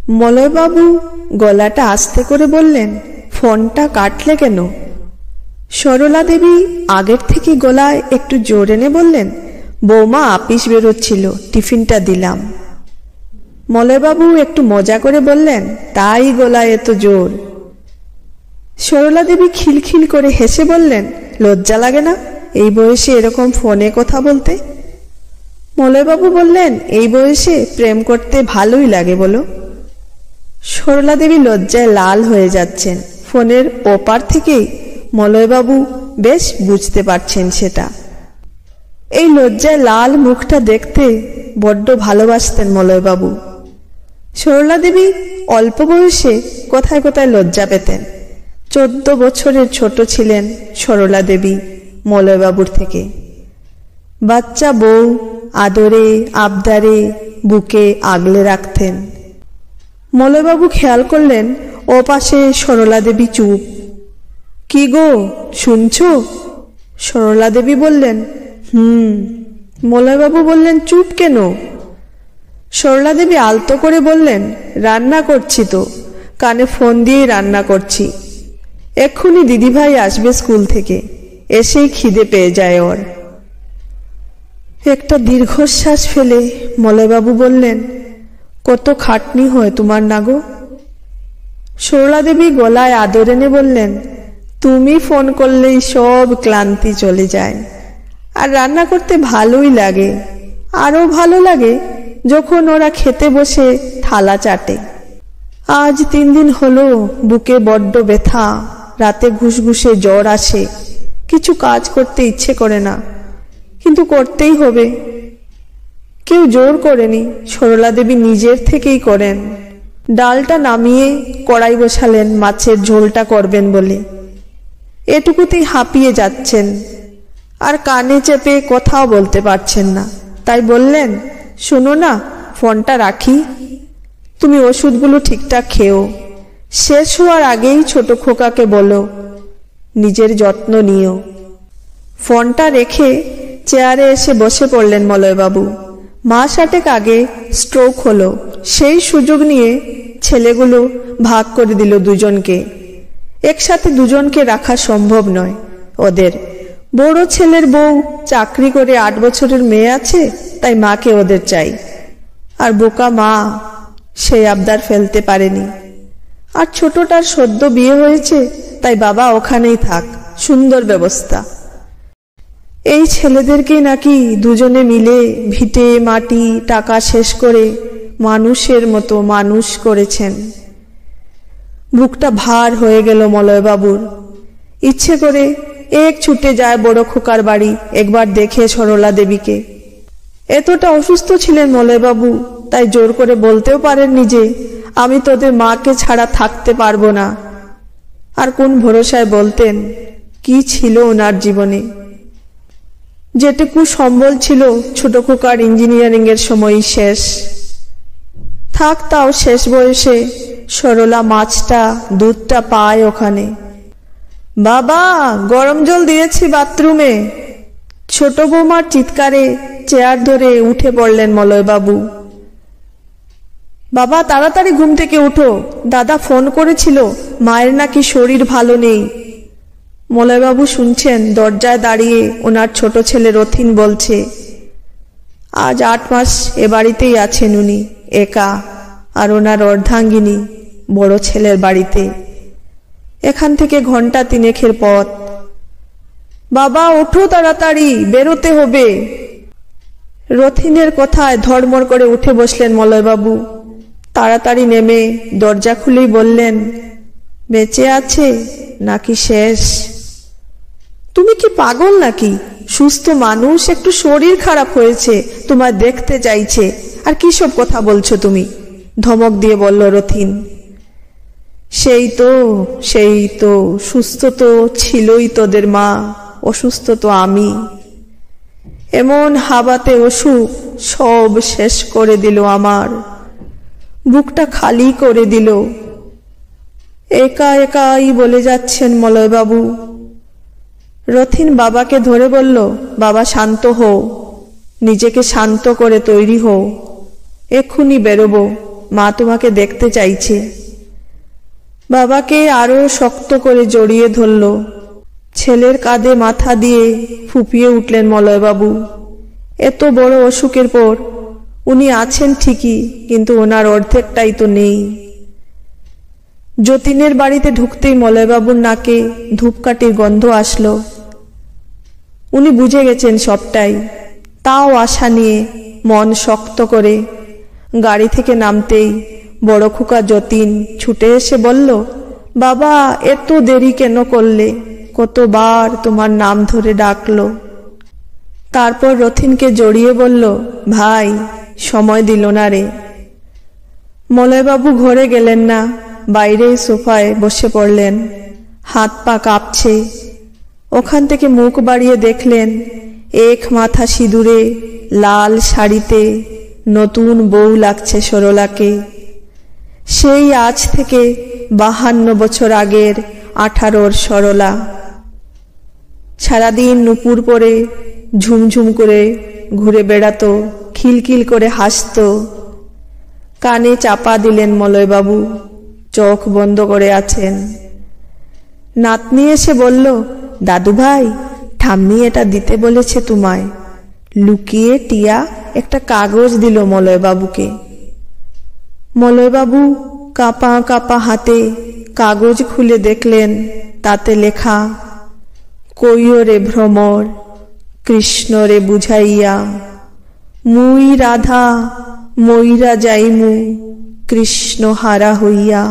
মলয়বাবু গলাটা আস্তে করে বললেন, ফোনটা কাটলে কেন? সরলা দেবী আগের থেকে গলায় একটু জোর এনে বললেন, বৌমা আপিস বেরোচ্ছিল, টিফিনটা দিলাম। মলয়বাবু একটু মজা করে বললেন, তাই গলায় এত জোর? সরলা দেবী খিলখিল করে হেসে বললেন, লজ্জা লাগে না এই বয়সে এরকম ফোনে কথা বলতে? মলয়বাবু বললেন, এই বয়সে প্রেম করতে ভালোই লাগে বলো। সরলা দেবী লজ্জায় লাল হয়ে যাচ্ছেন। ফোনের ওপার থেকেই মলয়বাবু বেশ বুঝতে পারছেন সেটা। এই লজ্জায় লাল মুখটা দেখতে বড্ড ভালোবাসতেন মলয়বাবু। সরলা দেবী অল্প বয়সে কোথায় কোথায় লজ্জা পেতেন। 14 বছরের ছোট ছিলেন সরলা দেবী মলয়বাবুর থেকে। বাচ্চা বউ আদরে আবদারে বুকে আগলে রাখতেন। মলয়বাবু খেয়াল করলেন ও পাশে সরলা দেবী চুপ। কি গো, শুনছো? সরলা দেবী বললেন, মলয়বাবু বললেন, চুপ কেন? সরলা দেবী আলতো করে বললেন, রান্না করছি তো, কানে ফোন দিয়েই রান্না করছি। এক্ষুনি দিদিভাই আসবে স্কুল থেকে, এসেই খিদে পেয়ে যায় ওর। একটা দীর্ঘশ্বাস ফেলে মলয়বাবু বললেন, কত খাটনি হয় তোমার না গো? সরলা দেবী গলায় আদর এনে বললেন, তুমি ফোন করলেই সব ক্লান্তি চলে যায়। আর রান্না করতে ভালোই লাগে। আরো ভালো লাগে যখন ওরা খেতে বসে থালা চাটে। আজ 3 দিন হলো বুকে বড্ড ব্যথা, রাতে ঘুষঘুষে জ্বর আসে, কিছু কাজ করতে ইচ্ছে করে না, কিন্তু করতেই হবে। কেউ জোর করেনি, সরলা দেবী নিজের থেকেই করেন। ডালটা নামিয়ে কড়াই বসালেন মাছের ঝোলটা করবেন বলে। এটুকুতেই হাঁপিয়ে যাচ্ছেন, আর কানে চেপে কথাও বলতে পারছেন না। তাই বললেন, শোনো না, ফোনটা রাখি, তুমি ওষুধগুলো ঠিকঠাক খেও। শেষ হওয়ার আগেই ছোট খোকাকে বলো নিজের যত্ন নিও। ফোনটা রেখে চেয়ারে এসে বসে পড়লেন মলয়বাবু। মাস 8 আগে স্ট্রোক হলো। সেই সুযোগ নিয়ে ছেলেগুলো ভাগ করে দিল দুজনকে। একসাথে দুজনকে রাখা সম্ভব নয় ওদের। বড় ছেলের বউ চাকরি করে 8 বছরের মেয়ে আছে, তাই মাকে ওদের চাই। আর বোকা মা সেই আবদার ফেলতে পারেনি। আর ছোটটার সদ্য বিয়ে হয়েছে, তাই বাবা ওখানেই থাক, সুন্দর ব্যবস্থা। এই ছেলেদেরকেই নাকি দুজনে মিলে ভিটে মাটি টাকা শেষ করে মানুষের মতো মানুষ করেছেন। বুকটা ভার হয়ে গেল মলয়বাবুর। ইচ্ছে করে এক ছুটে যায় বড় খোকার বাড়ি, একবার দেখে সরলা দেবীকে। এতটা অসুস্থ ছিলেন মলয়বাবু, তাই জোর করে বলতেও পারেননি যে আমি তোদের মাকে ছাড়া থাকতে পারবো না। আর কোন ভরসায় বলতেন? কি ছিল ওনার জীবনে? যেটুকু সম্বল ছিল ছোট খোকার ইঞ্জিনিয়ারিং এর সময়ই শেষ। থাক, তাও শেষ বয়সে সরলা মাছটা দুধটা পায় ওখানে। বাবা, গরম জল দিয়েছি বাথরুমে। ছোট বৌমার চিৎকারে চেয়ার ধরে উঠে পড়লেন মলয়বাবু। বাবা, তাড়াতাড়ি ঘুম থেকে উঠো, দাদা ফোন করেছিল, মায়ের নাকি শরীর ভালো নেই। মলয়বাবু শুনছেন, দরজায় দাঁড়িয়ে ওনার ছোট ছেলে রথিন বলছে, আজ 8 মাস এ বাড়িতেই আছেন উনি একা, আর ওনার অর্ধাঙ্গিনী বড় ছেলের বাড়িতে। এখান থেকে ঘন্টা 3 পথ। বাবা ওঠো, তাড়াতাড়ি বেরোতে হবে। রথিনের কথায় ধড়মড় করে উঠে বসলেন মলয়বাবু। তাড়াতাড়ি নেমে দরজা খুলেই বললেন, বেঁচে আছে নাকি শেষ? তুমি কি পাগল নাকি? সুস্থ মানুষ, একটু শরীর খারাপ হয়েছে, তোমায় দেখতে চাইছে, আর কি সব কথা বলছো তুমি? ধমক দিয়ে বলল রথিন। সেই তো সুস্থ তো ছিলই তোদের মা, অসুস্থ তো আমি। এমন হাবাতে অসুখ সব শেষ করে দিল আমার, বুকটা খালি করে দিল। একা একাই বলে যাচ্ছেন মলয়বাবু। রথিন বাবাকে ধরে বলল, বাবা শান্ত হও, নিজেকে শান্ত করে তৈরি হও, এক্ষুনি বেরোবো, মা তোমাকে দেখতে চাইছে। বাবাকে আরো শক্ত করে জড়িয়ে ধরল। ছেলের কাঁধে মাথা দিয়ে ফুঁপিয়ে উঠলেন মলয়বাবু। এত বড় অসুখের পর উনি আছেন ঠিকই, কিন্তু ওনার অর্ধেকটাই তো নেই। যতীনের বাড়িতে ঢুকতেই মলয়বাবুর নাকে ধূপকাঠির গন্ধ আসলো। উনি বুঝে গেছেন সবটাই, তাও আশা নিয়ে মন শক্ত করে গাড়ি থেকে নামতেই বড় খোকা যতীন ছুটে এসে বলল, বাবা এত দেরি কেন করলে? কতবার তোমার নাম ধরে ডাকলো। তারপর রথিনকে জড়িয়ে বলল, ভাই সময় দিল না রে। মলয়বাবু ঘরে গেলেন না, বাইরে সোফায় বসে পড়লেন। হাত পা কাঁপছে। ওখান থেকে মুখ বাড়িয়ে দেখলেন এক মাথা সিঁদুরে লাল শাড়িতে নতুন বউ লাগছে সরলাকে। সেই আজ থেকে 52 বছর আগের 18-র সরলা। সারাদিন নুপুর পরে ঝুমঝুম করে ঘুরে বেড়াতো, খিলখিল করে হাসতো। কানে চাপা দিলেন মলয়বাবু, চোখ বন্ধ করে আছেন। নাতনি এসে বলল, দাদু ভাই ঠাম্মি এটা দিতে বলেছে তোমায়। লুকিয়ে টিয়া একটা কাগজ দিল মলয়বাবুকে। মলয়বাবু কাঁপা কাঁপা হাতে কাগজ খুলে দেখলেন, তাতে লেখা, কইও রে ভ্রমর কৃষ্ণ রে বুঝাইয়া, মুই রাধা মইরা যাইমু কৃষ্ণ হারা হইয়া।